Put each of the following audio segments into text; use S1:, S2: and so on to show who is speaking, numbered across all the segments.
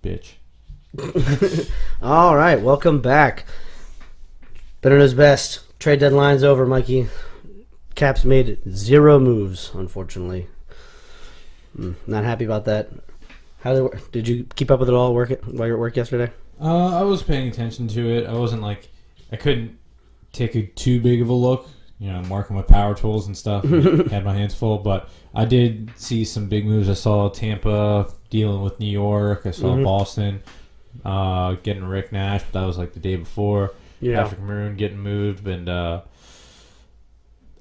S1: bitch.
S2: All right, welcome back. Better knows best. Trade deadline's over, Mikey. Caps made 0 moves, unfortunately. Not happy about that. Did you keep up with it all while you were at work yesterday?
S1: I was paying attention to it. I couldn't take too big of a look. I'm working with power tools and stuff. Had my hands full, but I did see some big moves. I saw Tampa dealing with New York. I saw Boston getting Rick Nash, but that was like the day before.
S2: Yeah.
S1: Patrick Maroon getting moved, and I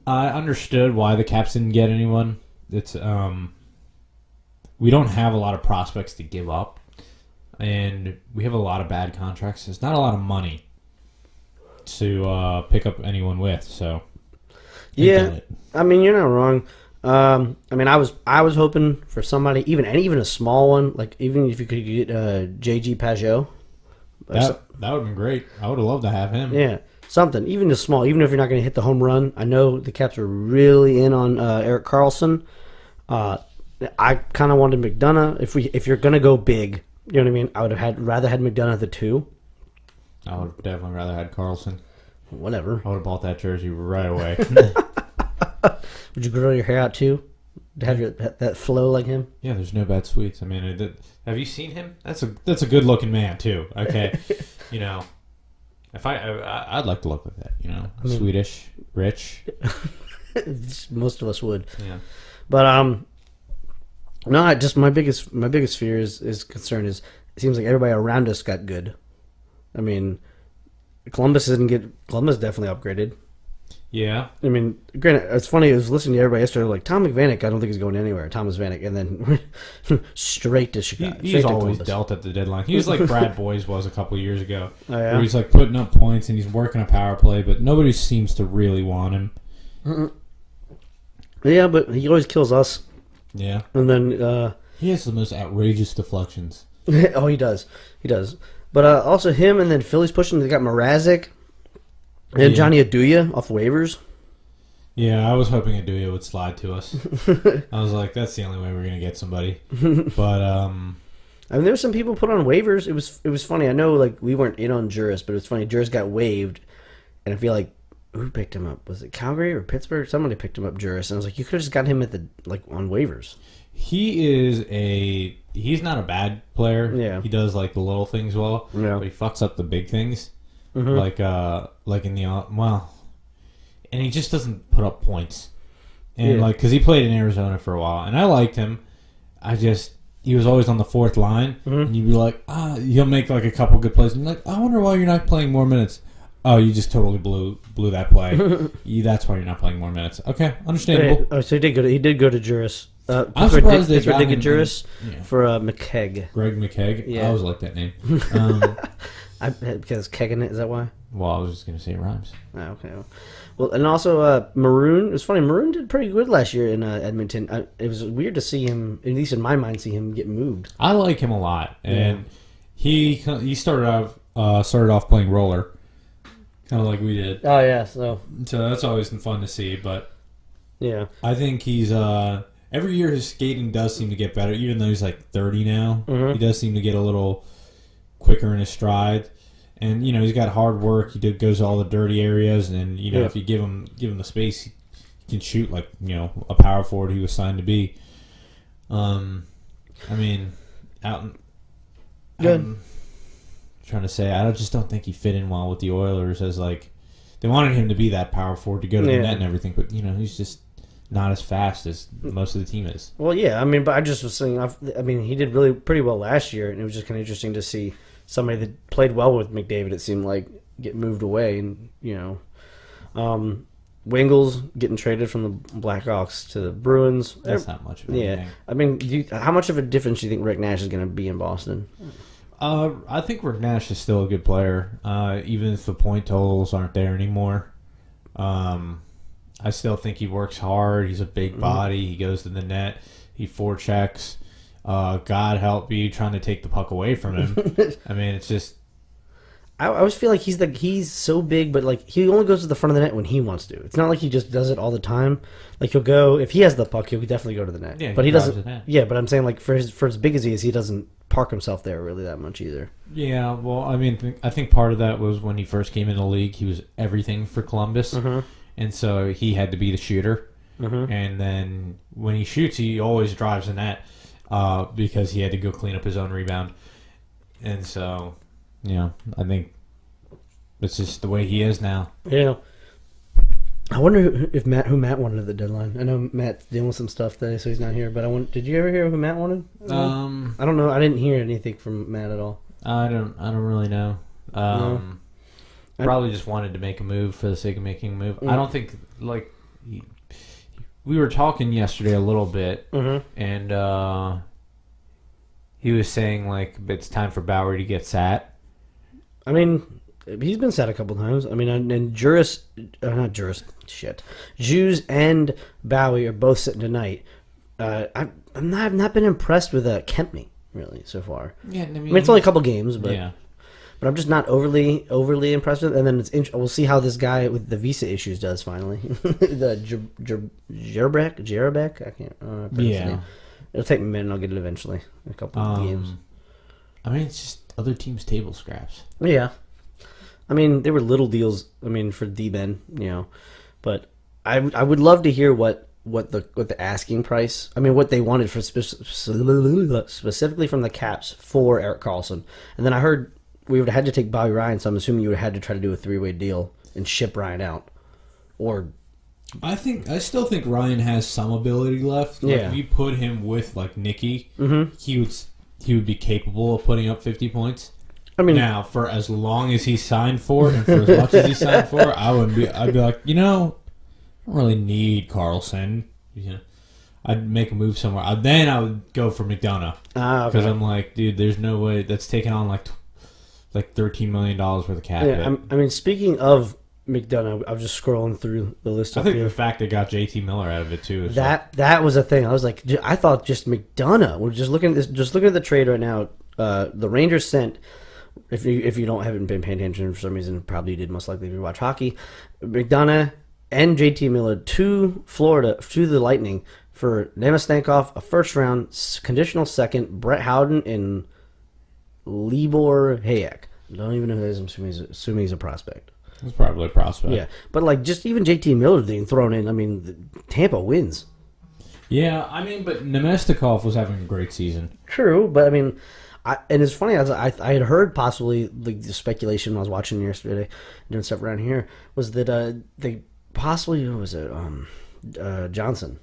S1: understood why the Caps didn't get anyone. It's we don't have a lot of prospects to give up, and we have a lot of bad contracts. There's not a lot of money to pick up anyone with. So
S2: yeah, I mean, you're not wrong. I mean, I was hoping for somebody, even a small one, like even if you could get JG Pajot.
S1: That would have been great. I would have loved to have him.
S2: Yeah, something, even a small, even if you're not going to hit the home run. I know the Caps are really in on Erik Karlsson. I kind of wanted McDonough. If you're going to go big, you know what I mean? I would have rather had McDonough at the 2.
S1: I would have definitely rather had Karlsson.
S2: Whatever.
S1: I would have bought that jersey right away.
S2: Would you grow your hair out too? To have that flow like him?
S1: Yeah, there's no bad sweets. I mean, have you seen him? That's a good looking man too. Okay, if I'd like to look like that. I mean, Swedish, rich.
S2: Most of us would.
S1: Yeah.
S2: But no, just my biggest fear is concern is it seems like everybody around us got good. I mean, Columbus definitely upgraded.
S1: Yeah.
S2: I mean, granted, it's funny. I was listening to everybody yesterday, like, Tom McVanich, I don't think he's going anywhere. Thomas Vanek, and then straight to Chicago.
S1: He's always dealt at the deadline. He was like Brad Boyes was a couple of years ago.
S2: Oh, yeah?
S1: Where he's like putting up points and he's working a power play, but nobody seems to really want him.
S2: Mm-mm. Yeah, but he always kills us.
S1: Yeah.
S2: And then...
S1: he has the most outrageous deflections.
S2: Oh, he does. He does. But also him, and then Philly's pushing. They got Mrazek. And Johnny Aduya off waivers.
S1: Yeah, I was hoping Aduya would slide to us. I was like, that's the only way we're going to get somebody. But
S2: I mean, there were some people put on waivers. It was funny. I know, like, we weren't in on Juris, but it was funny. Juris got waived, and I feel like who picked him up? Was it Calgary or Pittsburgh? Somebody picked him up, Juris, and I was like, you could have just got him at on waivers.
S1: He's not a bad player.
S2: Yeah,
S1: he does like the little things well.
S2: Yeah,
S1: but he fucks up the big things. Mm-hmm. Like in the and he just doesn't put up points. And because he played in Arizona for a while, and I liked him. He was always on the fourth line, and you'd be like, he'll make like a couple good plays, and you're like, I wonder why you're not playing more minutes. Oh, you just totally blew that play. That's why you're not playing more minutes. Okay, understandable.
S2: Oh, so he did go to Juris.
S1: I'm surprised they got him
S2: Juris for McKegg.
S1: Greg McKegg.
S2: Yeah.
S1: I always like that name.
S2: Because keg in it, is that why?
S1: Well, I was just going to say it rhymes.
S2: Oh, okay. Well, and also Maroon. It was funny. Maroon did pretty good last year in Edmonton. It was weird to see him, at least in my mind, get moved.
S1: I like him a lot, and he started off playing roller, kind of like we did.
S2: Oh yeah, so
S1: that's always fun to see. But
S2: yeah,
S1: I think he's every year his skating does seem to get better, even though he's like 30 now.
S2: Mm-hmm.
S1: He does seem to get a little quicker in his stride, and he's got hard work. He goes to all the dirty areas, and if you give him the space, he can shoot like a power forward he was signed to be. I mean, I'm trying to say I just don't think he fit in well with the Oilers as like they wanted him to be that power forward to go to the net and everything, but he's just not as fast as most of the team is.
S2: Well, yeah, I mean, but I just was saying, I mean, he did really pretty well last year, and it was just kind of interesting to see somebody that played well with McDavid, it seemed like, get moved away. And, Wingles getting traded from the Blackhawks to the Bruins.
S1: That's not much of anything.
S2: Yeah. I mean, how much of a difference do you think Rick Nash is going to be in Boston?
S1: I think Rick Nash is still a good player, even if the point totals aren't there anymore. I still think he works hard. He's a big body. He goes to the net. He forechecks. God help me trying to take the puck away from him. I mean, it's just...
S2: I always feel like he's so big, but like he only goes to the front of the net when he wants to. It's not like he just does it all the time. Like if he has the puck, he'll definitely go to the net.
S1: Yeah,
S2: but he doesn't. Yeah, but I'm saying like for as big as he is, he doesn't park himself there really that much either.
S1: Yeah, well, I mean, I think part of that was when he first came in the league, he was everything for Columbus, and so he had to be the shooter. And then when he shoots, he always drives the net because he had to go clean up his own rebound. And so, I think it's just the way he is now.
S2: Yeah. I wonder who Matt wanted at the deadline. I know Matt's dealing with some stuff today, so he's not here. But did you ever hear who Matt wanted? I don't know. I didn't hear anything from Matt at all.
S1: I don't really know.
S2: No.
S1: Probably just wanted to make a move for the sake of making a move. I don't think we were talking yesterday a little bit, and he was saying it's time for Bowery to get sat. I mean,
S2: he's been sat a couple times. I mean, and Juice and Bowie are both sitting tonight. I've not been impressed with Kempney really so far.
S1: Yeah, I mean
S2: it's only a couple games, but
S1: yeah.
S2: But I'm just not overly impressed with. And then we'll see how this guy with the visa issues does finally. The Jerabek, I can't pronounce his name. It'll take me a minute. And I'll get it eventually. A couple of games.
S1: I mean, it's just other teams' table scraps.
S2: Yeah. I mean, they were little deals. I mean, for D-Ben, but I would love to hear what the asking price. I mean, what they wanted for specifically from the Caps for Erik Karlsson. And then I heard we would have had to take Bobby Ryan, so I'm assuming you would have had to try to do a 3-way deal and ship Ryan out. Or
S1: I still think Ryan has some ability left. If you put him with Nicky, he would be capable of putting up 50 points. I mean, now, for as long as he signed for, and for as much as he signed for, I'd be like, I don't really need Karlsson. I'd make a move somewhere. Then I would go for McDonough. Because I'm like, dude, there's no way that's taking on like $13 million worth of cap hit.
S2: I mean, speaking of McDonough, I was just scrolling through the list.
S1: I think the fact they got JT Miller out of it too.
S2: That was a thing. I was like, I thought just McDonough. We're just looking at this. Just looking at the trade right now. The Rangers sent. If you haven't been paying attention for some reason, probably you did most likely if you watch hockey. McDonough and JT Miller to Florida to the Lightning for Nemastankov, a first round conditional second, Brett Howden and Libor Hayek. Don't even know who that is. I'm assuming he's a prospect.
S1: It's probably a prospect.
S2: Yeah, but just even JT Miller being thrown in. I mean, Tampa wins.
S1: Yeah, I mean, but Nemestikov was having a great season.
S2: True, but I mean. And it's funny, I had heard possibly the speculation when I was watching yesterday, doing stuff around here, was that they possibly, who was it, Johnson,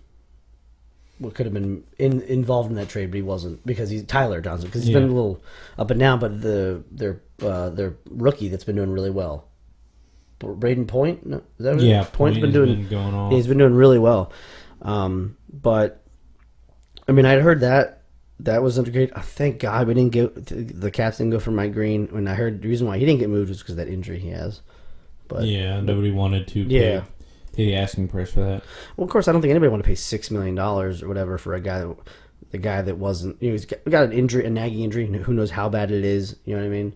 S2: could have been involved in that trade, but he wasn't, because he's Tyler Johnson, because he's been a little up and down, but their rookie that's been doing really well, Braden Point, no, is that what Point's been doing?
S1: Going on.
S2: He's been doing really well, but I mean, I'd heard that. That wasn't great. Oh, thank God we didn't the Caps didn't go for Mike Green. When I heard the reason why he didn't get moved was because of that injury he has. But
S1: nobody wanted to pay the asking price for that.
S2: Well, of course, I don't think anybody wanted to pay $6 million or whatever for the guy that wasn't. He's got an injury, a nagging injury. Who knows how bad it is? You know what I mean?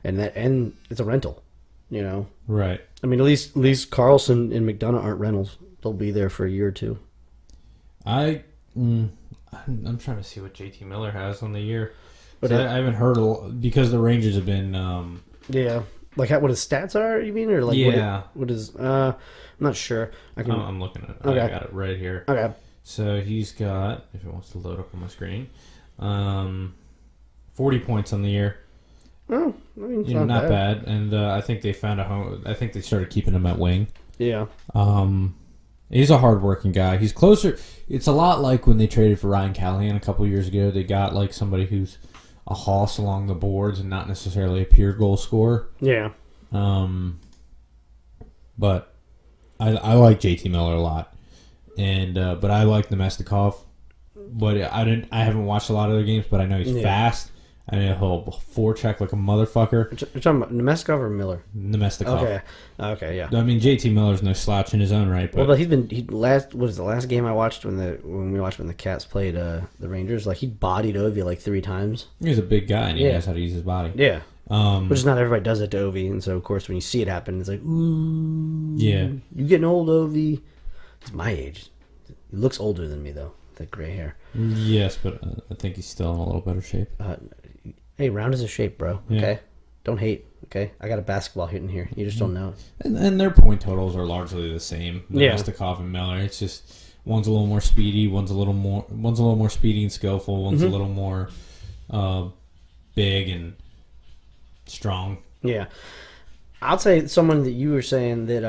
S2: And it's a rental.
S1: Right.
S2: I mean, at least Karlsson and McDonough aren't rentals. They'll be there for a year or two.
S1: I'm trying to see what JT Miller has on the year. But I haven't heard because the Rangers have been.
S2: Like what his stats are. You mean, or what is? I'm not sure.
S1: I'm looking at it.
S2: Okay.
S1: I got it right here.
S2: Okay.
S1: So he's got, if it wants to load up on my screen, 40 points on the year.
S2: Oh, I mean, it's
S1: not bad. And I think they found a home. I think they started keeping him at wing.
S2: Yeah.
S1: He's a hardworking guy. He's closer. It's a lot like when they traded for Ryan Callahan a couple years ago. They got somebody who's a hoss along the boards and not necessarily a pure goal scorer.
S2: Yeah.
S1: But I like JT Miller a lot, and but I like Nemestikov. But I haven't watched a lot of their games, but I know he's fast. I mean, he'll forecheck like a motherfucker.
S2: You're talking about Nemestikov or Miller?
S1: Nemestikov.
S2: Okay, yeah.
S1: I mean, JT Miller's no slouch in his own right. But
S2: what was the last game I watched when the Cats played the Rangers? He bodied Ovi 3 times.
S1: He's a big guy and he knows how to use his body.
S2: Yeah. Which is not everybody does it to Ovi, and so of course when you see it happen, it's like, ooh,
S1: yeah,
S2: you getting old, Ovi. He's my age. He looks older than me though. That gray hair.
S1: Yes, but I think he's still in a little better shape.
S2: Hey, round is a shape, bro.
S1: Yeah.
S2: Okay? Don't hate, okay? I got a basketball hitting here. You just don't know it.
S1: And their point totals are largely the same.
S2: Yeah.
S1: Nestikov and Miller. It's just one's a little more speedy, one's a little more speedy and skillful, one's a little more big and strong.
S2: Yeah. I'll say someone that you were saying that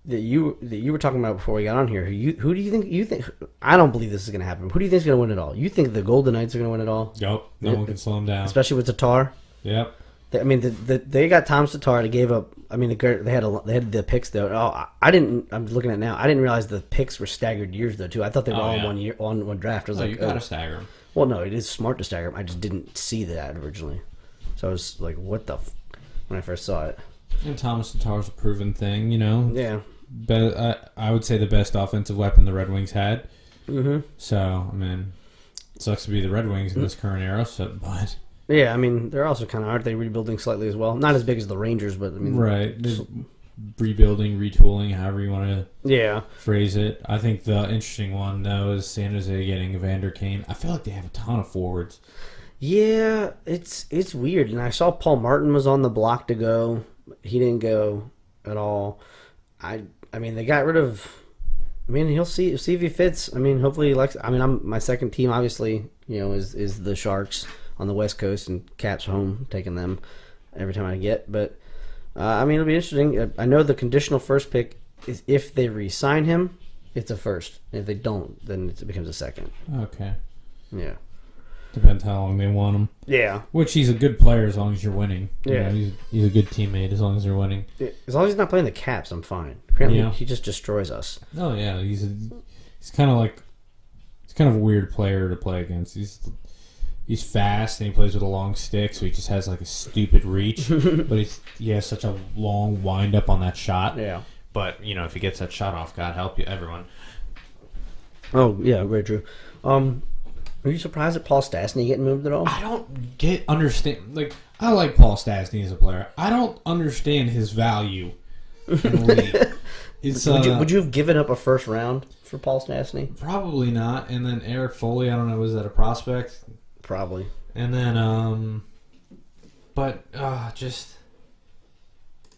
S2: that you were talking about before we got on here. Who do you think? I don't believe this is going to happen. Who do you think is going to win it all? You think the Golden Knights are going to win it all?
S1: Yep. No one can slow them down.
S2: Especially with Tatar.
S1: Yep.
S2: I mean, they got Thomas Tatar. They gave up. I mean, they had the picks though. Oh, I didn't. I'm looking at it now. I didn't realize the picks were staggered years though too. I thought they were all in 1 year on one draft. I was like,
S1: you gotta stagger them.
S2: Well, no, it is smart to stagger them. I just didn't see that originally, so I was like, what the when I first saw it.
S1: And Thomas Tatar's a proven thing, you know.
S2: Yeah.
S1: I would say the best offensive weapon the Red Wings had.
S2: Mm-hmm.
S1: So I mean, it sucks to be the Red Wings in this current era. So, but
S2: yeah, I mean, they're also kind of aren't they rebuilding slightly as well? Not as big as the Rangers, but I mean,
S1: right, rebuilding, retooling, however you want
S2: to
S1: phrase it. I think the interesting one though is San Jose getting Evander Kane. I feel like they have a ton of forwards.
S2: Yeah, it's weird. And I saw Paul Martin was on the block to go. He didn't go at all. I mean, they got rid of. I mean, he'll see if he fits. I mean, hopefully he likes. I mean, my second team, obviously, is the Sharks on the West Coast, and Caps home, taking them every time I get. But I mean, it'll be interesting. I know the conditional first pick is if they re-sign him, it's a first. If they don't, then it becomes a second.
S1: Okay.
S2: Yeah.
S1: Depends how long they want him.
S2: Yeah.
S1: Which he's a good player as long as you're winning.
S2: Yeah.
S1: He's a good teammate as long as you're winning.
S2: As long as he's not playing the Caps, I'm fine. Apparently, he just destroys us.
S1: Oh yeah, he's kind of a weird player to play against. He's fast and he plays with a long stick, so he just has like a stupid reach. But he has such a long wind up on that shot.
S2: Yeah.
S1: But if he gets that shot off, God help you, everyone.
S2: Oh yeah, very true. Are you surprised at Paul Stastny getting moved at all?
S1: I don't understand. Like, I like Paul Stastny as a player. I don't understand his value in the league.
S2: Would you have given up a first round for Paul Stastny?
S1: Probably not. And then Eric Foley, I don't know, was that a prospect?
S2: Probably.
S1: And then, just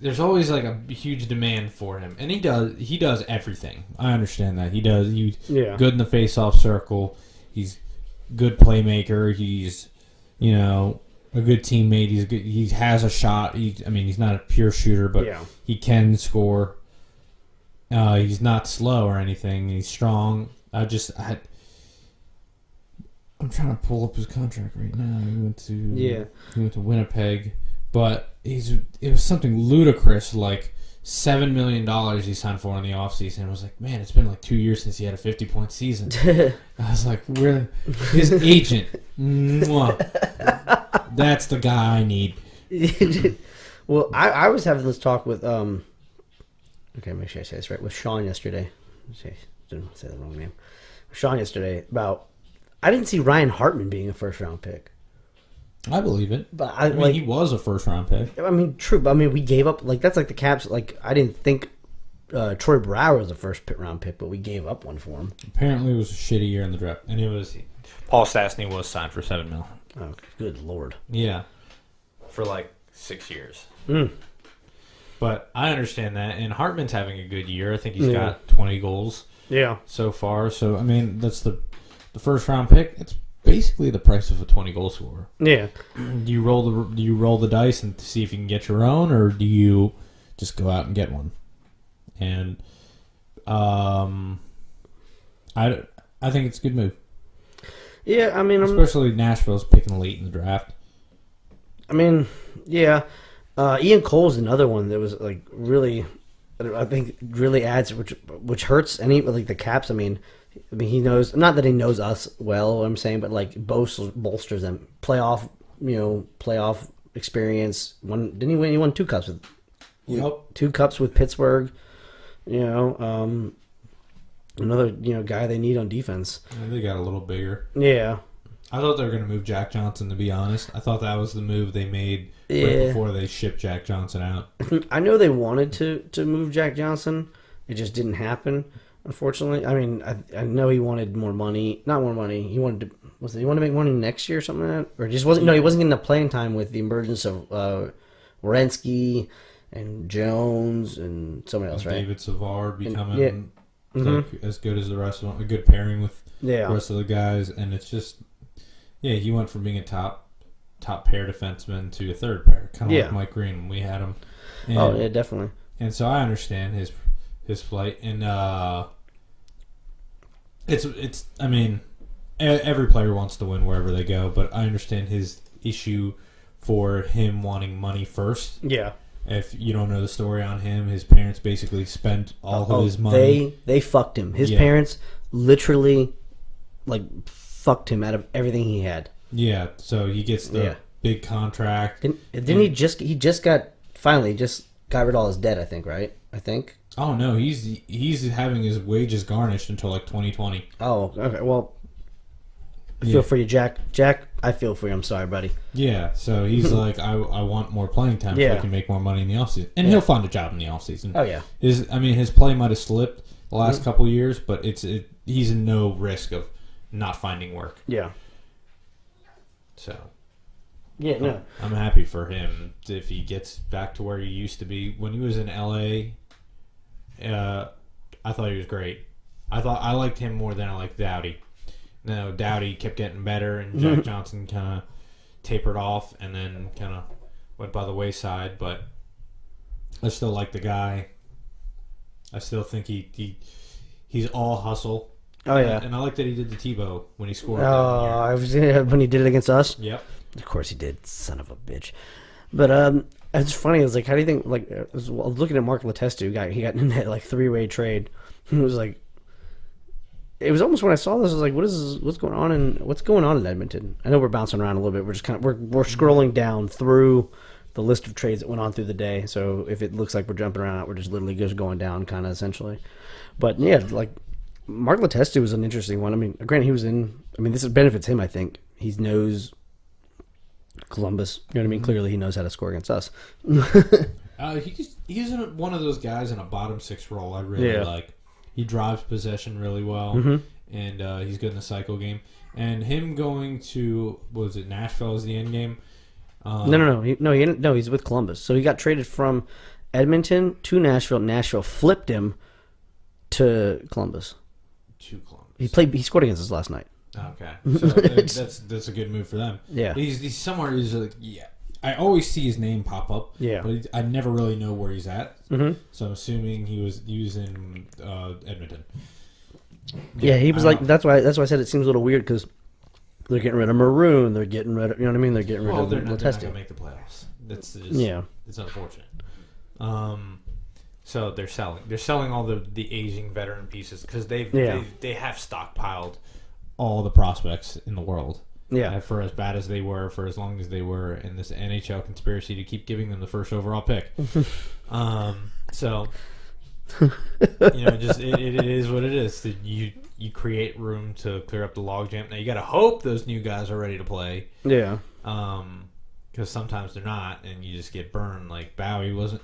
S1: there's always like a huge demand for him, and he does everything. I understand that he's good in the face-off circle. He's good playmaker. He's, a good teammate. He's good. He has a shot. He's not a pure shooter, but he can score. He's not slow or anything. He's strong. I'm trying to pull up his contract right now. He went to Winnipeg, but it was something ludicrous like $7 million he signed for in the offseason. I was like, man, it's been like 2 years since he had a 50-point season. I was like, where his agent? That's the guy I need.
S2: Well, I was having this talk with okay, make sure I say this right, with Sean yesterday. Didn't say the wrong name. Sean yesterday about I didn't see Ryan Hartman being a first round pick.
S1: I believe it.
S2: But
S1: he was a first-round pick.
S2: I mean, true. But we gave up. Like, that's like the Caps. Like, I didn't think Troy Brouwer was a first-round pick, but we gave up one for him.
S1: Apparently, it was a shitty year in the draft. And Paul Stastny was signed for $7 million.
S2: Oh, good lord.
S1: Yeah. For like 6 years.
S2: Mm.
S1: But I understand that. And Hartman's having a good year. I think he's got 20 goals so far. So, that's the first-round pick. It's basically the price of a 20-goal scorer.
S2: Yeah.
S1: Do you roll the dice and see if you can get your own, or do you just go out and get one? And I think it's a good move.
S2: Yeah,
S1: especially Nashville's picking late in the draft.
S2: Ian Cole's another one that was like really, I think really adds which hurts any like the Caps. I mean, he knows, not that he knows us well, what I'm saying, but like bolsters them. Playoff experience. Didn't he win? He won 2 cups with.
S1: Yep.
S2: 2 cups with Pittsburgh. Another guy they need on defense.
S1: Yeah, they got a little bigger.
S2: Yeah.
S1: I thought they were going to move Jack Johnson, to be honest. I thought that was the move they made right before they shipped Jack Johnson out.
S2: I know they wanted to move Jack Johnson. It just didn't happen. unfortunately. I mean, I know he wanted more money. Not more money. He wanted to make money next year or something like that? Or just wasn't. No, he wasn't getting the playing time with the emergence of Wierenski and Jones and somebody else, right?
S1: David Savard becoming as good as the rest of them. A good pairing with the rest of the guys. And it's just, he went from being a top pair defenseman to a third pair. Kind of like Mike Green when we had him. And,
S2: definitely.
S1: And so I understand his plight. And it's I mean, every player wants to win wherever they go, but I understand his issue for him wanting money first.
S2: Yeah.
S1: If you don't know the story on him, his parents basically spent all of his money.
S2: They fucked him. His parents literally fucked him out of everything he had.
S1: Yeah, so he gets the big contract.
S2: Didn't he just got rid of all his debt, I think, right?
S1: Oh no, he's having his wages garnished until 2020.
S2: Oh, okay. Well, I feel for you, Jack. Jack, I feel for you. I'm sorry, buddy.
S1: Yeah, so he's like, I want more playing time so I can make more money in the offseason. And he'll find a job in the offseason.
S2: Oh, yeah.
S1: His play might have slipped the last couple of years, but he's in no risk of not finding work.
S2: Yeah.
S1: So.
S2: Yeah, no.
S1: I'm happy for him if he gets back to where he used to be. When he was in LA, I thought he was great. I liked him more than I liked Doughty. No, Doughty kept getting better, and Jack Johnson kind of tapered off and then kind of went by the wayside. But I still like the guy. I still think he's all hustle.
S2: Oh, yeah.
S1: And I like that he did the Tebow when he scored.
S2: When he did it against us?
S1: Yep.
S2: Of course he did. Son of a bitch. But it's funny. I was like, how do you think? I was looking at Mark Letestu. He got in that three-way trade. It was like. It was almost when I saw this, I was like, what's going on in Edmonton? I know we're bouncing around a little bit. We're just we're scrolling down through the list of trades that went on through the day. So if it looks like we're jumping around, we're just literally just going down kind of essentially. But yeah, Mark Letestu was an interesting one. I mean, granted he was this benefits him, I think. He knows Columbus. You know what I mean? Clearly he knows how to score against us.
S1: He's one of those guys in a bottom six role I really like. He drives possession really well, and he's good in the cycle game. And him going to, Nashville is the end game?
S2: No. He's with Columbus. So he got traded from Edmonton to Nashville. Nashville flipped him to Columbus. He scored against us last night.
S1: Okay, so that's a good move for them.
S2: Yeah,
S1: he's somewhere. I always see his name pop up.
S2: Yeah,
S1: but I never really know where he's at.
S2: Mm-hmm.
S1: So I'm assuming he was in Edmonton.
S2: Yeah, he was that's why I said it seems a little weird because they're getting rid of Maroon. They're getting rid of They're getting rid of
S1: they're not going to
S2: Letestu.
S1: make the playoffs. That's just, it's unfortunate. So they're selling all the aging veteran pieces because they have stockpiled all the prospects in the world.
S2: Yeah,
S1: for as bad as they were, for as long as they were in this NHL conspiracy to keep giving them the first overall pick. So just it is what it is. You create room to clear up the logjam. Now you got to hope those new guys are ready to play.
S2: Yeah.
S1: Because sometimes they're not, and you just get burned. Like Bowie wasn't.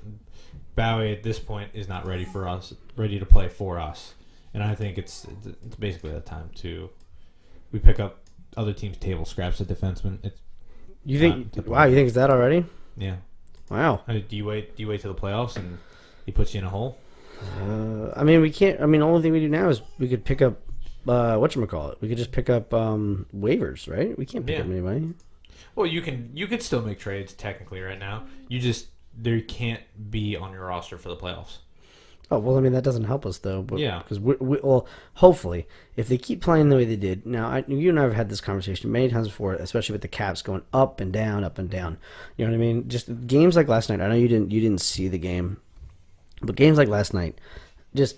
S1: Bowie at this point is not ready to play for us, and I think it's basically the time we pick up other teams' table scraps at defenseman.
S2: You think it's that already?
S1: Yeah.
S2: Wow.
S1: Do you wait till the playoffs and he puts you in a hole?
S2: We can't. The only thing we do now is we could pick up whatchamacallit. We could just pick up waivers, right? We can't pick up anybody.
S1: Well, you could still make trades technically right now. They can't be on your roster for the playoffs.
S2: Oh, well, that doesn't help us, though. But, yeah. Because, hopefully, if they keep playing the way they did. Now, you and I have had this conversation many times before, especially with the Caps going up and down, up and down. You know what I mean? Just games like last night. I know you didn't see the game. But games like last night, it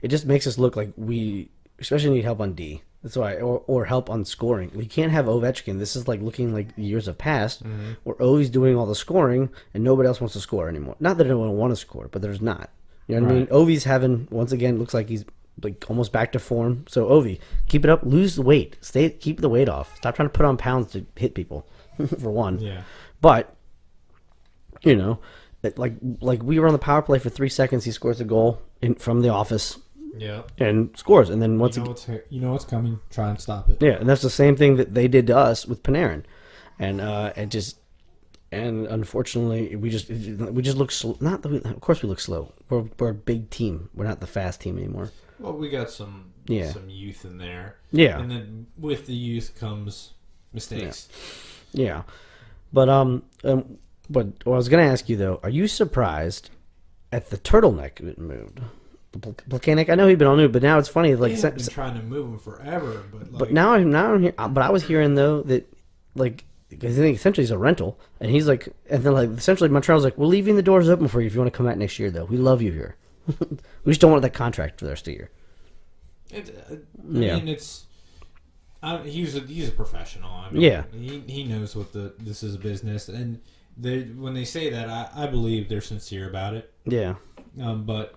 S2: just makes us look like we especially need help on D. That's why, or help on scoring. We can't have Ovechkin. This is looking like years have passed, where Ovi's doing all the scoring and nobody else wants to score anymore. Not that I don't want to score, but there's not. You know what I mean? Ovi's once again, looks like he's almost back to form. So Ovi, keep it up, lose the weight, keep the weight off. Stop trying to put on pounds to hit people, for one.
S1: Yeah.
S2: But like we were on the power play for 3 seconds. He scores a goal from the office.
S1: Yeah.
S2: And scores, and then once
S1: you know what's coming. Try and stop it.
S2: Yeah, and that's the same thing that they did to us with Panarin, and unfortunately we just look slow. Of course we look slow. We're a big team. We're not the fast team anymore.
S1: Well, we got some youth in there.
S2: Yeah,
S1: and then with the youth comes mistakes.
S2: Yeah. But what I was going to ask you though, are you surprised at the turtleneck that moved? Plekanec, I know he'd been on new, but now it's funny. Like,
S1: I've been trying to move him forever,
S2: but now I'm here. But I was hearing though that because I think essentially he's a rental, and he's like, and then essentially Montreal's like, we're leaving the doors open for you if you want to come back next year. Though we love you here. We just don't want that contract for the rest of the year.
S1: I mean, he's a professional. I mean, he knows what this is a business, and when they say that, I believe they're sincere about it.
S2: Yeah.
S1: But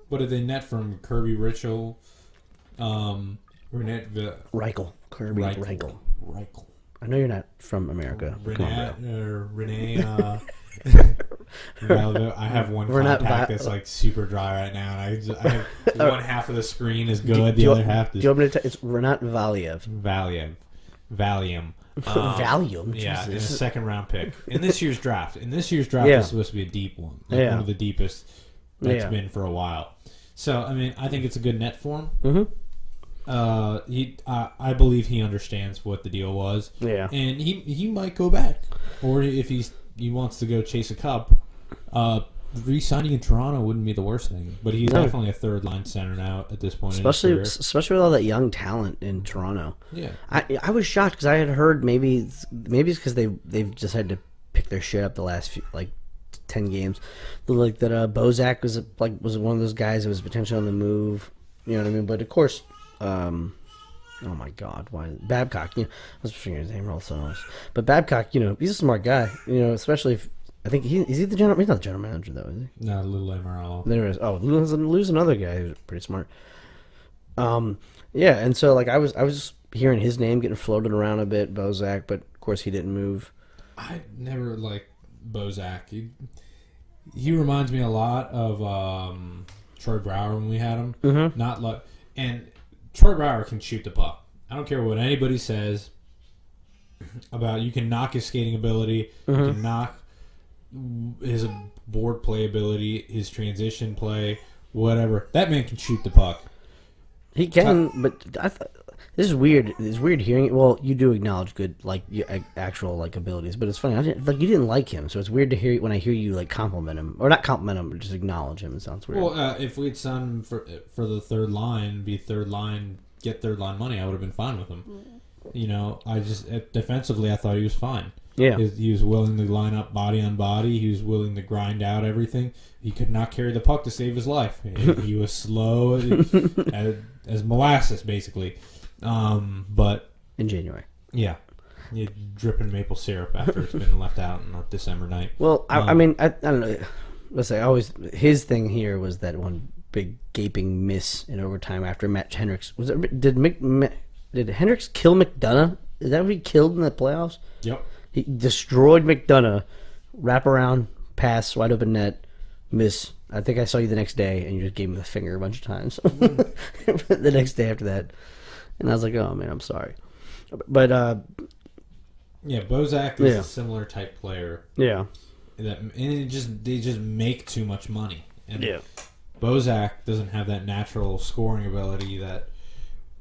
S1: what did they net from Kirby Richel? Reichel. Kirby Reichel.
S2: I know you're not from America.
S1: Renee. I have one contact that's like super dry right now, and I have one half of the screen is good, the other half is.
S2: Do you want me to it's Renat Valiev.
S1: Valium.
S2: Valium.
S1: Yeah, it's a second round pick in this year's draft. Is supposed to be a deep one, one of the deepest that's been for a while. So I mean, I think it's a good net for him.
S2: Mm-hmm.
S1: I believe he understands what the deal was.
S2: Yeah,
S1: and he might go back, or if he wants to go chase a cup, re-signing in Toronto wouldn't be the worst thing. But he's definitely a third line center now at this point.
S2: Especially with all that young talent in Toronto.
S1: Yeah,
S2: I was shocked because I had heard maybe it's because they've decided to pick their shit up the last few 10 games. Like that Bozak was one of those guys that was potentially on the move. You know what I mean? But of course. Oh my God! Why Babcock? I was figuring his name also. But Babcock, he's a smart guy. Especially if I think is he the general? He's not the general manager though, is he?
S1: No, Lou Lamoriello.
S2: There is. Oh, Lou's another guy who's pretty smart. Yeah, and so I was hearing his name getting floated around a bit, Bozak, but of course he didn't move.
S1: I never liked Bozak. He reminds me a lot of Troy Brouwer when we had him.
S2: Mm-hmm.
S1: And Troy Brouwer can shoot the puck. I don't care what anybody says about. You can knock his skating ability.
S2: Mm-hmm.
S1: You can knock his board play ability, his transition play, whatever. That man can shoot the puck.
S2: He can, but this is weird. It's weird hearing it. Well, you do acknowledge good, actual abilities, but it's funny. You didn't like him, so it's weird to hear when I hear you compliment him, or not compliment him, but just acknowledge him. It sounds weird.
S1: Well, if we'd signed him for the third line, get third line money, I would have been fine with him. I just defensively, I thought he was fine.
S2: Yeah,
S1: he was willing to line up body on body. He was willing to grind out everything. He could not carry the puck to save his life. He was slow as molasses, basically. But
S2: in January,
S1: yeah, you're dripping maple syrup after it's been left out on a December night.
S2: Well, I mean, I don't know. Let's say his thing here was that one big gaping miss in overtime after Matt Hendricks did Hendricks kill McDonough? Is that what he killed in the playoffs?
S1: Yep.
S2: He destroyed McDonough, wraparound, pass, wide open net, miss. I think I saw you the next day, and you just gave me the finger a bunch of times. The next day after that. And I was like, oh, man, I'm sorry. But,
S1: yeah, Bozak is a similar type player.
S2: Yeah.
S1: They just make too much money. And
S2: yeah.
S1: Bozak doesn't have that natural scoring ability that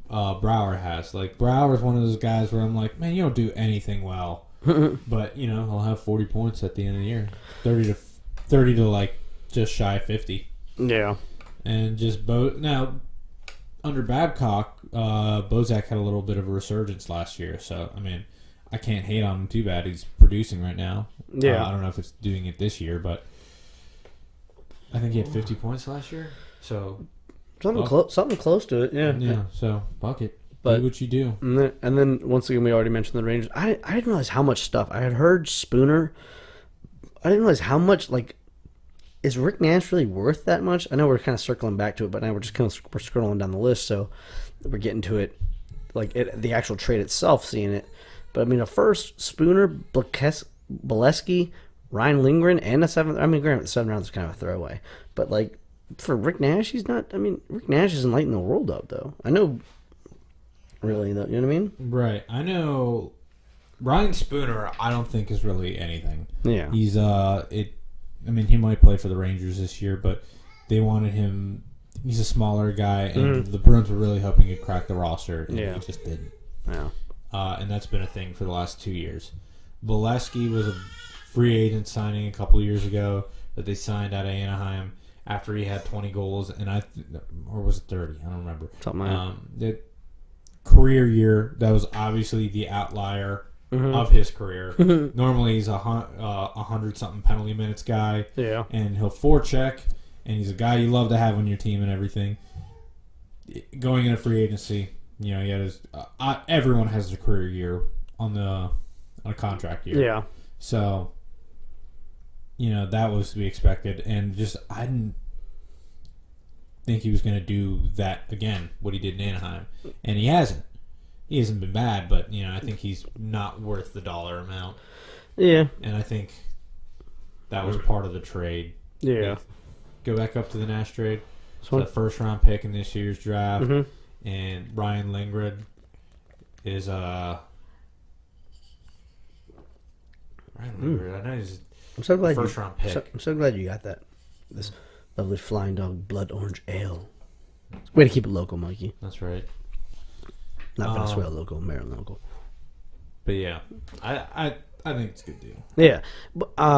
S1: Brouwer has. Brouwer's one of those guys where I'm like, man, you don't do anything well. But, he'll have 40 points at the end of the year. 30 to just shy of 50.
S2: Yeah.
S1: And just now, under Babcock, Bozak had a little bit of a resurgence last year. So, I mean, I can't hate on him too bad. He's producing right now.
S2: Yeah.
S1: I don't know if it's doing it this year, but I think he had 50 points last year. So
S2: something close to it, yeah.
S1: Yeah, so bucket.
S2: But,
S1: do what you do.
S2: And then once again, we already mentioned the Rangers. I didn't realize how much stuff. I had heard Spooner. I didn't realize how much, is Rick Nance really worth that much? I know we're kind of circling back to it, but now we're just we're scrolling down the list, so we're getting to it, the actual trade itself, seeing it. But, I mean, first, Spooner, Bolesky, Ryan Lindgren and a 7th. I mean, granted, the 7th round is kind of a throwaway, but like for Rick Nash, he's not. I mean, Rick Nash isn't lighting the world up though. I know, really, though. You know what I mean?
S1: Right. I know. Ryan Spooner, I don't think is really anything.
S2: Yeah.
S1: He's I mean, he might play for the Rangers this year, but they wanted him. He's a smaller guy, and the Bruins were really hoping he'd crack the roster, and he just didn't.
S2: Yeah.
S1: And that's been a thing for the last 2 years. Bolesky was a free agent signing a couple of years ago that they signed out of Anaheim after he had 20 goals, and or was it 30? I don't remember.
S2: Something like that.
S1: The career year, that was obviously the outlier of his career. Normally, he's a 100-something penalty minutes guy, and he'll forecheck, and he's a guy you love to have on your team and everything. Going into free agency, he had his. Everyone has a career year on a contract year.
S2: Yeah.
S1: So, that was to be expected, and just I didn't think he was going to do that again. What he did in Anaheim, and he hasn't. He hasn't been bad, but I think he's not worth the dollar amount.
S2: Yeah.
S1: And I think that was part of the trade.
S2: Yeah.
S1: Go back up to the Nash trade. So the first round pick in this year's draft, and Ryan Lindgren is Ryan Lindgren. I know he's first round pick.
S2: I'm so glad you got that. This lovely Flying Dog Blood Orange Ale. Way to keep it local, Mikey.
S1: That's right.
S2: Not Venezuela local, Maryland local.
S1: But yeah, I think it's a good deal.
S2: Yeah.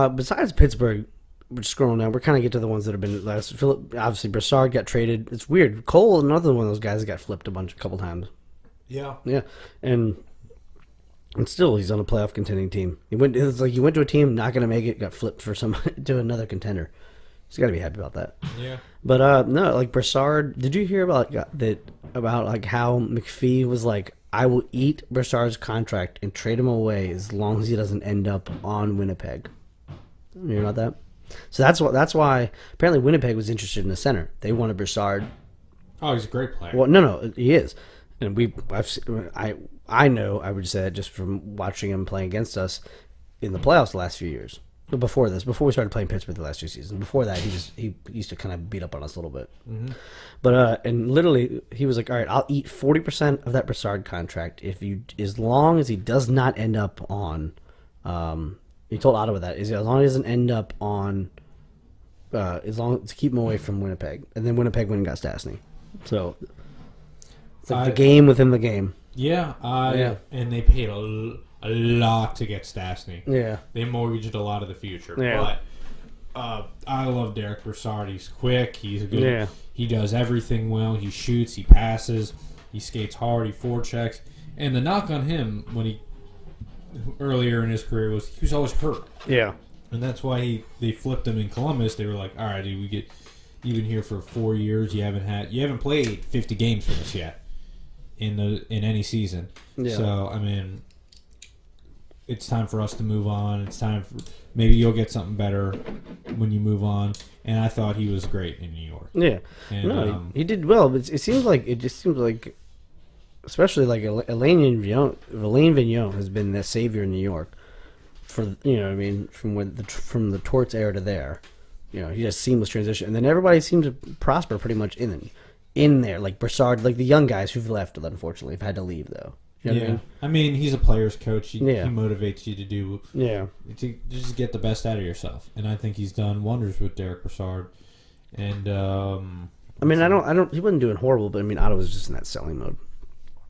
S2: Besides Pittsburgh, we're scrolling down. We're kind of get to the ones that have been last. Obviously, Brassard got traded. It's weird. Cole, another one of those guys, got flipped a couple times.
S1: Yeah.
S2: Yeah. And still, he's on a playoff contending team. He went to a team not going to make it, got flipped to another contender. He's got to be happy about that.
S1: Yeah.
S2: But no, like Brassard, did you hear about how McPhee was like, I will eat Brassard's contract and trade him away as long as he doesn't end up on Winnipeg. You hear about that? So that's why apparently Winnipeg was interested in the center. They wanted Brassard.
S1: Oh, he's a great player.
S2: Well, no, he is, and I know I would say that just from watching him playing against us in the playoffs the last few years. Before we started playing Pittsburgh the last 2 seasons. Before that, he used to kind of beat up on us a little bit. Mm-hmm. But and literally he was like, all right, I'll eat 40% of that Brassard contract as long as he does not end up on. He told Ottawa that as long as he doesn't end up on. As long to keep him away from Winnipeg, and then Winnipeg went and got Stastny. So it's like the game within the game.
S1: Yeah, and they paid a lot to get Stastny.
S2: Yeah.
S1: They mortgaged a lot of the future.
S2: Yeah.
S1: But I love Derek Brassard. He's quick. He's good.
S2: Yeah.
S1: He does everything well. He shoots. He passes. He skates hard. He forechecks. And the knock on him earlier in his career was he was always hurt.
S2: Yeah.
S1: And that's why they flipped him in Columbus. They were like, all right, dude, you've been here for 4 years. You haven't played 50 games for us yet in any season. Yeah. So I mean, it's time for us to move on. It's time for maybe you'll get something better when you move on. And I thought he was great in New York.
S2: Yeah,
S1: and,
S2: he did well. But it seems like, especially like Alain Vigneault has been the savior in New York for from the Torts era to there. He just seamless transition, and then everybody seemed to prosper pretty much in there. Like Brassard, like the young guys who've left, unfortunately, have had to leave though. You know what I mean? He's a player's coach. He motivates you to just get the best out of yourself, and I think he's done wonders with Derek Brassard. And I mean, he wasn't doing horrible, but I mean, Ottawa was just in that selling mode,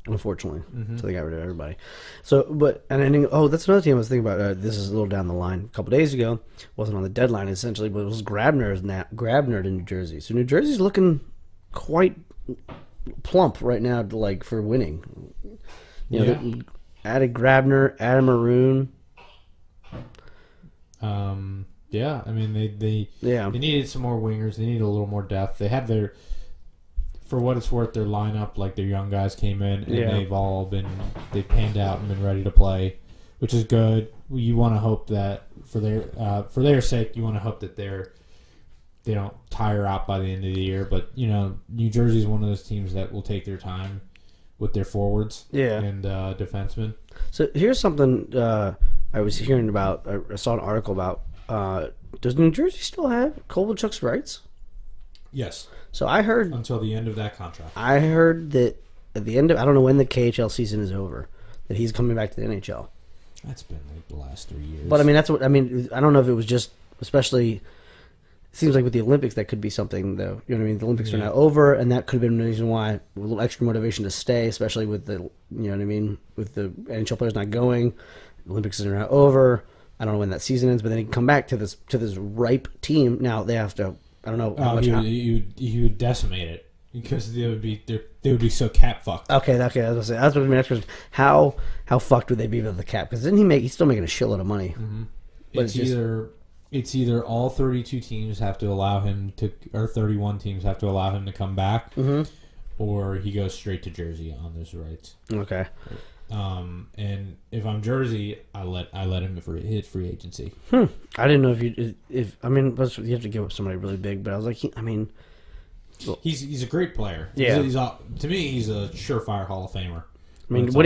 S2: unfortunately. Mm-hmm. So they got rid of everybody. So, that's another thing I was thinking about. This is a little down the line. A couple days ago, wasn't on the deadline essentially, but it was Grabner in New Jersey. So New Jersey's looking quite plump right now, for winning. They added Grabner, added Maroon.
S1: Yeah, I mean they needed some more wingers. They needed a little more depth. They have for what it's worth, their lineup, like their young guys came in and they've panned out and been ready to play, which is good. You want to hope that for their sake, you want to hope that they don't tire out by the end of the year. But New Jersey is one of those teams that will take their time with their forwards and defensemen.
S2: So here's something I was hearing about. I saw an article about Does New Jersey still have Kovalchuk's rights?
S1: Yes.
S2: So I heard
S1: until the end of that contract.
S2: I heard that at the end of I don't know when the KHL season is over, that he's coming back to the NHL.
S1: That's been like the last 3 years.
S2: But I mean, that's what I mean. I don't know if it was just, especially. It seems like with the Olympics, that could be something, though. You know what I mean? The Olympics are now over, and that could have been the reason why a little extra motivation to stay, especially with the, you know what I mean, with the NHL players not going. The Olympics are now over. I don't know when that season ends, but then he can come back to this ripe team. Now they have to. I don't know how much.
S1: You would decimate it because they would be so cap fucked.
S2: Okay. I was gonna say that's what my next question. How fucked would they be with the cap? Because he's still making a shitload of money.
S1: Mm-hmm. But it's either all 32 teams have to allow him to, or 31 teams have to allow him to come back, or he goes straight to Jersey on those rights.
S2: Okay.
S1: And if I'm Jersey, I let him hit free agency.
S2: I didn't know you have to give up somebody really big, but I was like,
S1: he's a great player.
S2: Yeah.
S1: To me, he's a surefire Hall of Famer.
S2: I mean, what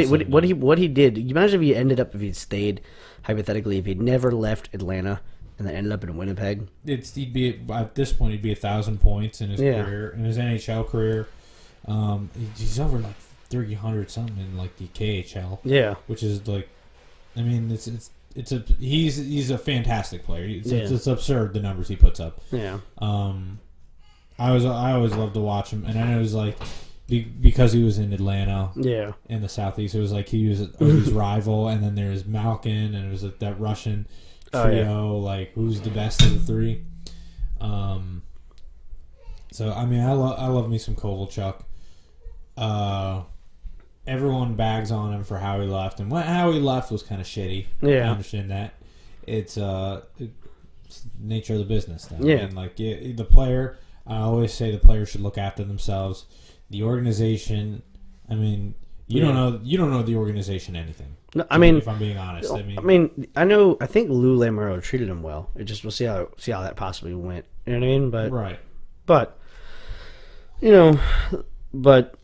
S2: he did. You imagine if he'd stayed, hypothetically, if he'd never left Atlanta and then ended up in Winnipeg.
S1: He'd be at this point, he'd be 1,000 points in his career, in his NHL career. He's over like 300 something in like the KHL.
S2: Yeah,
S1: which is like, I mean, he's a fantastic player. It's absurd the numbers he puts up.
S2: Yeah.
S1: I always loved to watch him, and I know it was like because he was in Atlanta.
S2: Yeah. In
S1: the Southeast, it was like he was his rival, and then there's Malkin, and it was that Russian trio, like who's the best of the three. So I mean, I love me some Kovalchuk. Everyone bags on him for how he left, and how he left was kind of shitty.
S2: Yeah,
S1: I understand that. It's nature of the business. Though.
S2: Yeah,
S1: I mean, like the player. I always say the players should look after themselves. The organization. I mean, you don't know the organization anything.
S2: No, I mean,
S1: if I'm being honest, I
S2: think Lou Lamoriello treated him well. It just we'll see how that possibly went. You know what I mean? But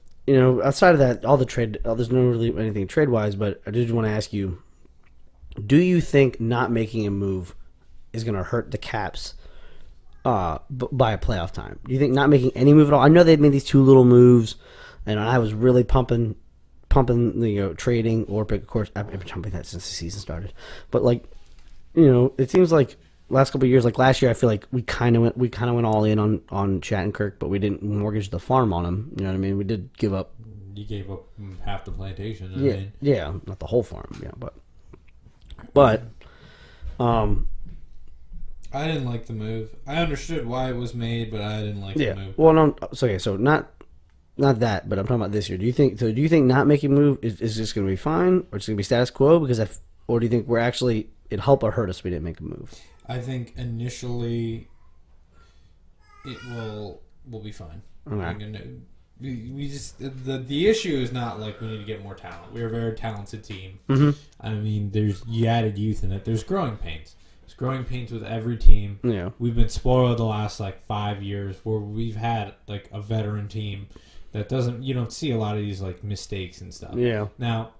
S2: outside of that, all the trade, there's no really anything trade wise. But I did want to ask you: do you think not making a move is going to hurt the Caps by a playoff time? Do you think not making any move at all? I know they've made these two little moves, and I was really pumping trading, or of course I've been pumping that since the season started. But it seems like last couple of years, like last year, I feel like we kind of went all in on Shattenkirk, but we didn't mortgage the farm on him. You know what I mean? We did give up.
S1: You gave up half the plantation.
S2: Yeah, not the whole farm. Yeah, but
S1: I didn't like the move. I understood why it was made, but I didn't like the move.
S2: Well, no. So not that, but I'm talking about this year. Do you think not making a move is just going to be fine, or it's going to be status quo? Or do you think it help or hurt us if we didn't make a move?
S1: I think initially it will be fine.
S2: Okay.
S1: We just the issue is not like we need to get more talent. We're a very talented team.
S2: Mm-hmm.
S1: I mean, you added youth in it. There's growing pains. There's growing pains with every team.
S2: Yeah. We've
S1: been spoiled the last 5 years where we've had a veteran team that you don't see a lot of these mistakes and stuff.
S2: Yeah.
S1: Now,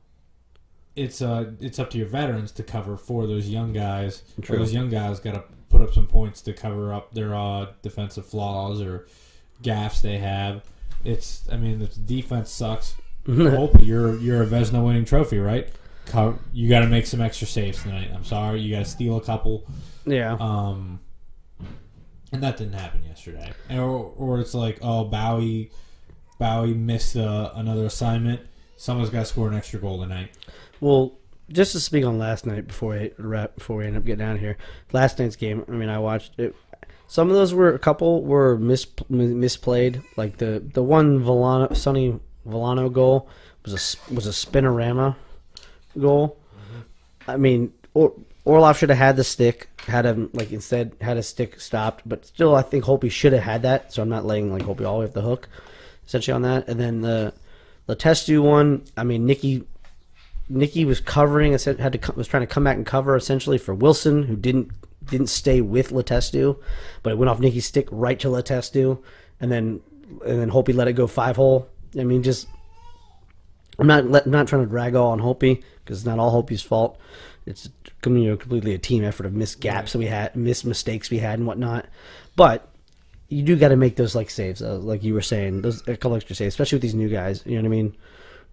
S1: it's up to your veterans to cover for those young guys.
S2: True.
S1: Those young guys got to put up some points to cover up their defensive flaws or gaffes they have. The defense sucks. Hope you're a Vezina winning trophy, right? You got to make some extra saves tonight. I'm sorry, you got to steal a couple.
S2: Yeah.
S1: And that didn't happen yesterday. Or it's Bowie missed another assignment. Someone's got to score an extra goal tonight.
S2: Well, just to speak on last night before we end up getting out of here, last night's game. I mean, I watched it. Some of those a couple were misplayed. Like the one Sonny Villano goal was a spinorama goal. Mm-hmm. I mean, Orlov should have had the stick. Instead had a stick stopped, but still, I think Holtby should have had that. So I'm not laying Holtby all the way off the hook, essentially on that. And then the Letestu one. I mean, Nicky was covering. Was trying to come back and cover essentially for Wilson, who didn't stay with Letestu, but it went off Nicky's stick right to Letestu, and then Holtby let it go 5-hole. I mean, I'm not trying to drag all on Holtby because it's not all Holtby's fault. It's completely a team effort of missed gaps that we had, missed mistakes we had, and whatnot. But you do got to make those saves, like you were saying, those a couple extra saves, especially with these new guys. You know what I mean?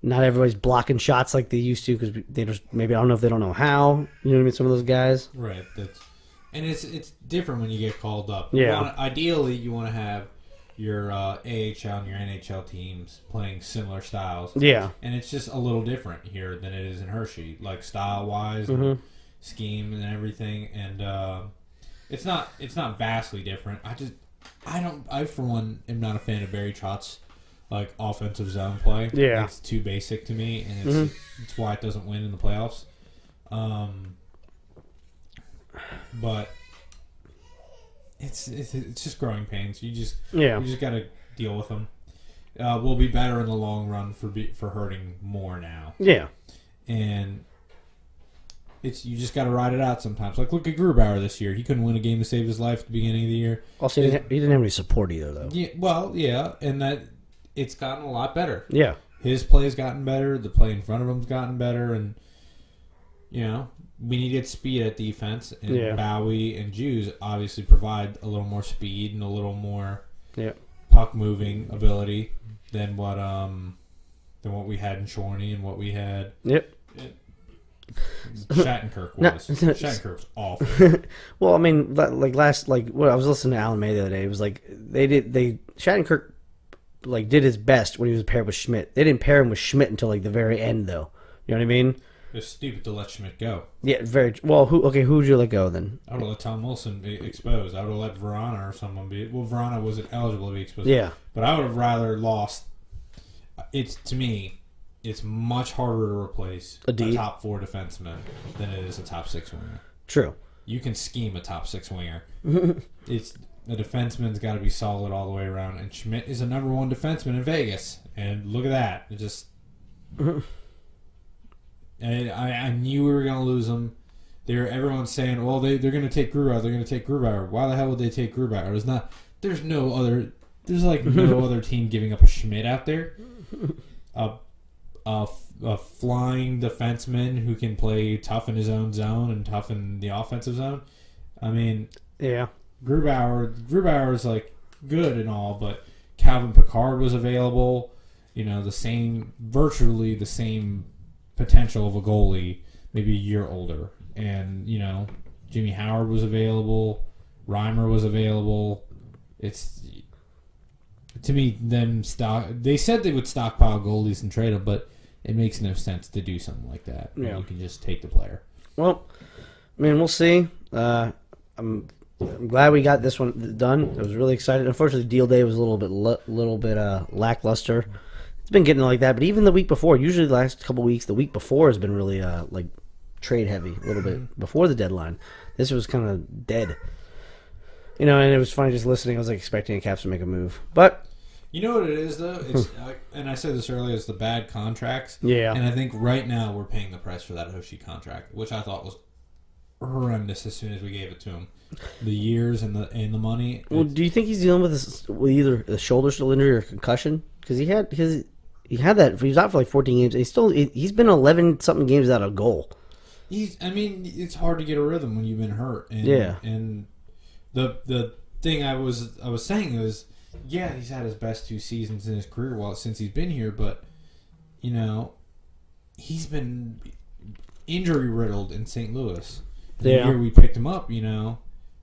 S2: Not everybody's blocking shots like they used to because they just maybe I don't know if they don't know how. You know what I mean? Some of those guys.
S1: Right. And it's different when you get called up.
S2: Yeah.
S1: Ideally, you want to have your AHL and your NHL teams playing similar styles.
S2: Yeah.
S1: And it's just a little different here than it is in Hershey, like style-wise, scheme and everything. And it's not vastly different. I for one am not a fan of Barry Trotz's offensive zone play.
S2: Yeah.
S1: It's too basic to me, and it's why it doesn't win in the playoffs. But it's just growing pains. You just got to deal with them. We'll be better in the long run for hurting more now.
S2: Yeah,
S1: and you just got to ride it out sometimes. Like look at Grubauer this year; he couldn't win a game to save his life at the beginning of the year.
S2: Also, he didn't have any support either, though.
S1: Yeah, and that it's gotten a lot better.
S2: Yeah,
S1: his play's gotten better. The play in front of him's gotten better, and we need to get speed at defense, and Bowie and Jews obviously provide a little more speed and a little more puck moving ability than what we had in Shorney and what we had. Shattenkirk was. Shattenkirk's awful.
S2: Well, I mean, I was listening to Alan May the other day. It was like Shattenkirk did his best when he was paired with Schmidt. They didn't pair him with Schmidt until the very end, though. You know what I mean?
S1: It's stupid to let Schmidt go.
S2: Yeah, very well. Who would you let go then?
S1: I would have let Tom Wilson be exposed. I would have let Verana or someone be. Well, Verana wasn't eligible to be exposed.
S2: Yeah,
S1: but I would have rather lost. To me, it's much harder to replace a top 4 defenseman than it is a top 6 winger.
S2: True.
S1: You can scheme a top 6 winger. It's the defenseman's got to be solid all the way around, and Schmidt is a number 1 defenseman in Vegas. And look at that. It just. And I knew we were going to lose them. Everyone's saying, well, they're going to take Grubauer. They're going to take Grubauer. Why the hell would they take Grubauer? There's no other team giving up a Schmidt out there. A flying defenseman who can play tough in his own zone and tough in the offensive zone. I mean,
S2: yeah,
S1: Grubauer is good and all, but Calvin Pickard was available. Virtually the same potential of a goalie, maybe a year older, and Jimmy Howard was available, Reimer was available. It's to me they said they would stockpile goalies and trade them, but it makes no sense to do something like that.
S2: Yeah.
S1: You can just take the player.
S2: Well, I mean, we'll see. I'm glad we got this one done. I was really excited. Unfortunately, deal day was a little bit lackluster. It's been getting like that, but even the week before, usually the last couple weeks, the week before has been really trade heavy a little bit before the deadline. This was kind of dead, and it was funny just listening. I was expecting the Caps to make a move, but
S1: you know what it is though. It's and I said this earlier. It's the bad contracts.
S2: Yeah,
S1: and I think right now we're paying the price for that Hoshi contract, which I thought was horrendous as soon as we gave it to him. The years and the money.
S2: Well, do you think he's dealing with either a shoulder injury or concussion? Because he had that. He was out for 14 games. He's been 11 something games without a goal.
S1: It's hard to get a rhythm when you've been hurt. And,
S2: yeah.
S1: And the thing I was saying is, yeah, he's had his best 2 seasons in his career since he's been here, but he's been injury riddled in St. Louis. And the year we picked him up,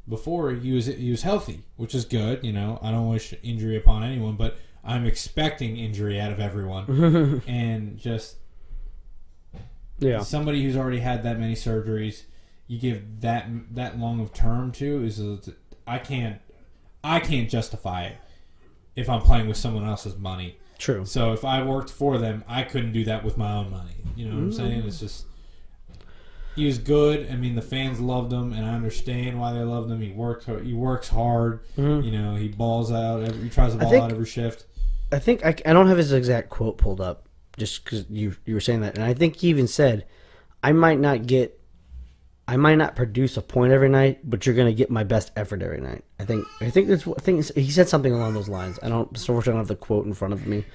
S1: before he was healthy, which is good. I don't wish injury upon anyone, but I'm expecting injury out of everyone. And just somebody who's already had that many surgeries, you give that long of term to I can't justify it if I'm playing with someone else's money.
S2: True.
S1: So if I worked for them, I couldn't do that with my own money. You know what I'm saying? It's just. He was good. I mean, the fans loved him, and I understand why they loved him. He works hard. He balls out. He tries to ball out every shift.
S2: I think I don't have his exact quote pulled up, just because you were saying that, and I think he even said, "I might not produce a point every night, but you're going to get my best effort every night." I think he said something along those lines. I don't have the quote in front of me,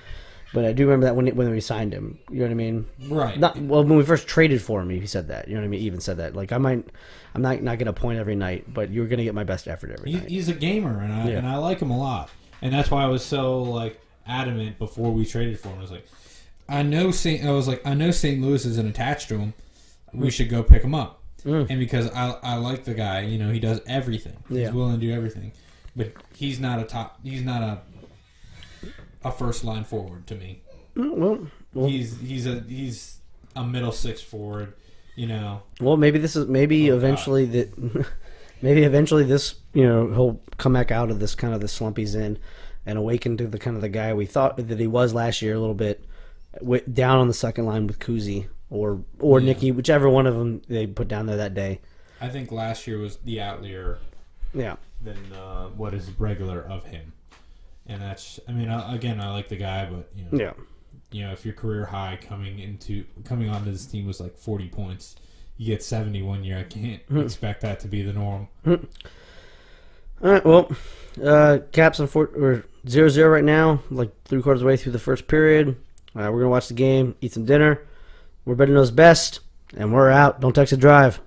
S2: But I do remember that when we signed him. You know what I mean?
S1: Right.
S2: When we first traded for him, he said that. You know what I mean? He even said that. Like, I'm not going to point every night, but you're going to get my best effort every night.
S1: He's a gamer, and I like him a lot. And that's why I was so, like, adamant before we traded for him. I was like, I know St. Louis isn't attached to him. We should go pick him up. And because I like the guy, you know, he does everything. He's willing to do everything. But he's not a first line forward to me.
S2: Well,
S1: he's a middle six forward, you know.
S2: Well, maybe eventually this, you know, he'll come back out of this kind of the slump he's in and awaken to the kind of the guy we thought that he was last year a little bit, down on the second line with Kuzi or Nicky, whichever one of them they put down there that day.
S1: I think last year was the outlier.
S2: Yeah.
S1: Than what is regular of him, and that's. I mean, again, I like the guy, but you know, you know, if your career high coming onto this team was like 40 points, you get 70 one year. I can't expect that to be the norm.
S2: All right, well, Caps on 0-0 right now, like 3/4 of the way through the first period. We're gonna watch the game, eat some dinner. We're Braden Holtby's best, and we're out. Don't text and drive.